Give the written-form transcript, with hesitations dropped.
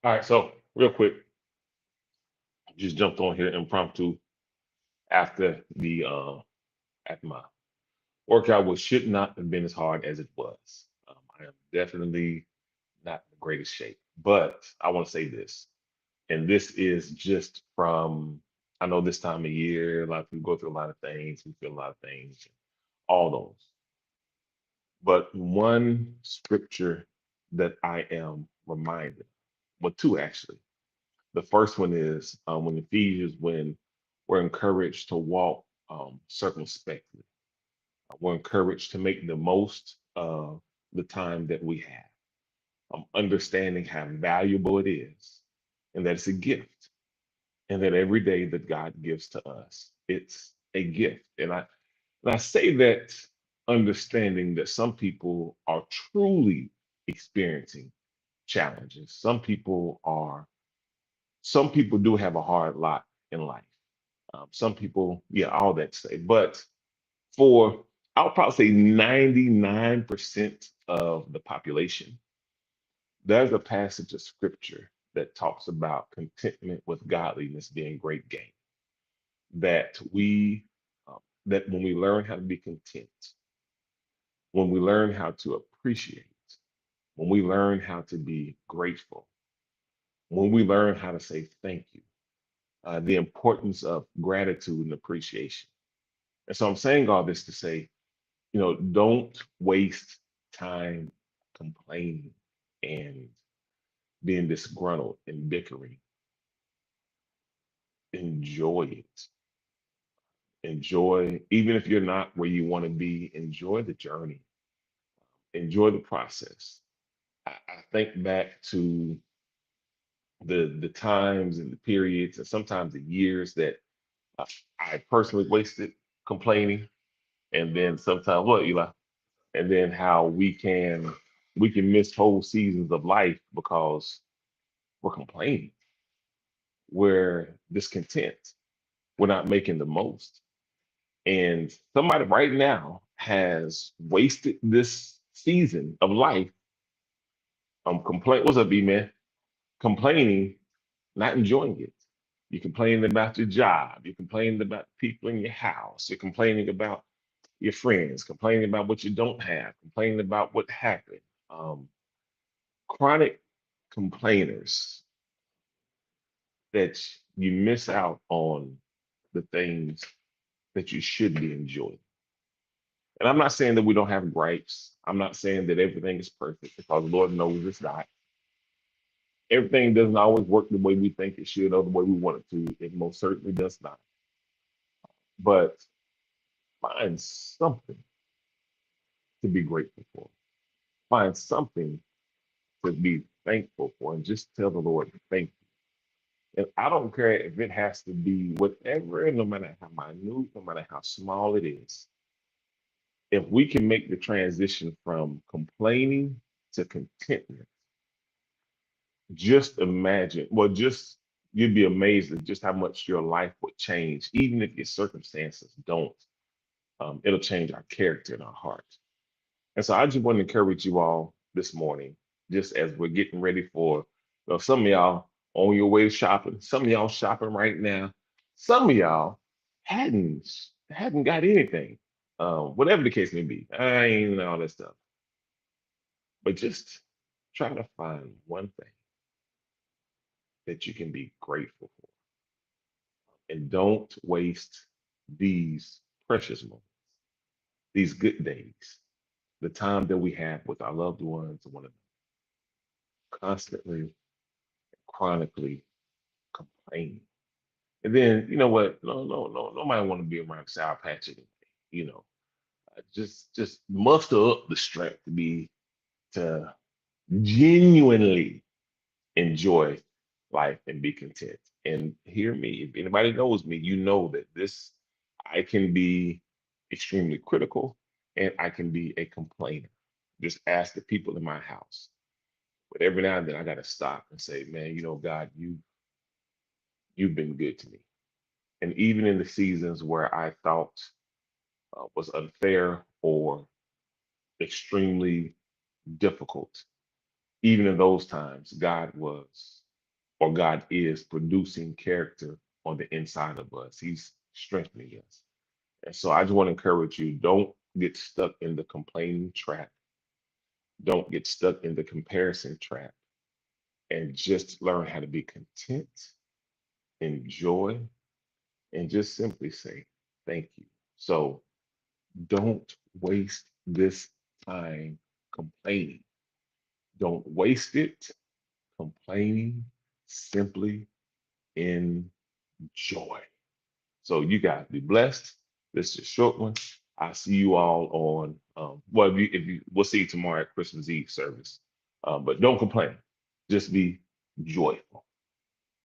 All right, so real quick, just jumped on here impromptu after the after my workout, which should not have been as hard as it was. I am definitely not in the greatest shape, but I want to say this, and this is just from I know this time of year, a lot of people go through a lot of things, we feel a lot of things, all those. But one scripture that I am reminded, well, two actually. The first one is when Ephesians, when we're encouraged to walk circumspectly. We're encouraged to make the most of the time that we have, understanding how valuable it is, and that it's a gift, and that every day that God gives to us, it's a gift. And I say that understanding that some people are truly experiencing challenges. Some people do have a hard lot in life. Some people, yeah, all that to say. But for, I'll probably say 99% of the population, there's a passage of scripture that talks about contentment with godliness being great gain. That that when we learn how to be content, when we learn how to appreciate, when we learn how to be grateful, when we learn how to say thank you, the importance of gratitude and appreciation. And so I'm saying all this to say, don't waste time complaining and being disgruntled and bickering. Enjoy it. Enjoy, even if you're not where you want to be, enjoy the journey, enjoy the process. I think back to the times and the periods and sometimes the years that uh, I personally wasted complaining, and then sometimes what, Eli? And then how we can miss whole seasons of life because we're complaining, we're discontent, we're not making the most. And somebody right now has wasted this season of life complain. What's up, B man? Complaining, not enjoying it. You're complaining about your job. You're complaining about people in your house. You're complaining about your friends. Complaining about what you don't have. Complaining about what happened. Um, Chronic complainers that you miss out on the things that you should be enjoying. And I'm not saying that we don't have gripes. I'm not saying that everything is perfect because Lord knows it's not. Everything doesn't always work the way we think it should or the way we want it to. It most certainly does not. But find something to be grateful for. Find something to be thankful for and just tell the Lord thank you. And I don't care if it has to be whatever, no matter how minute, no matter how small it is. If we can make the transition from complaining to contentment, just imagine, well, just you'd be amazed at just how much your life would change, even if your circumstances don't. It'll change our character and our heart. And so I just want to encourage you all this morning, just as we're getting ready for, some of y'all on your way to shopping, some of y'all shopping right now, some of y'all hadn't hadn't got anything, whatever the case may be. I ain't all that stuff, but just try to find one thing that you can be grateful for, and don't waste these precious moments, these good days, the time that we have with our loved ones, one another, constantly, chronically complaining. And then, you know what? No, no, no, nobody want to be around Sour Patch anyway. You know, just muster up the strength to genuinely enjoy life and be content. And hear me, if anybody knows me, you know that this I can be extremely critical and I can be a complainer. Just ask the people in my house. But every now and then I gotta stop and say, man, God, you've been good to me. And even in the seasons where I thought was unfair or extremely difficult, even in those times, God was. or God is producing character on the inside of us. He's strengthening us. And so I just want to encourage you, don't get stuck in the complaining trap. Don't get stuck in the comparison trap, and just learn how to be content, enjoy, and just simply say thank you. So don't waste this time complaining. Don't waste it complaining. Simply enjoy. So you guys be blessed. This is a short one. I see you all on well, we'll see you tomorrow at Christmas Eve service. But don't complain. Just be joyful.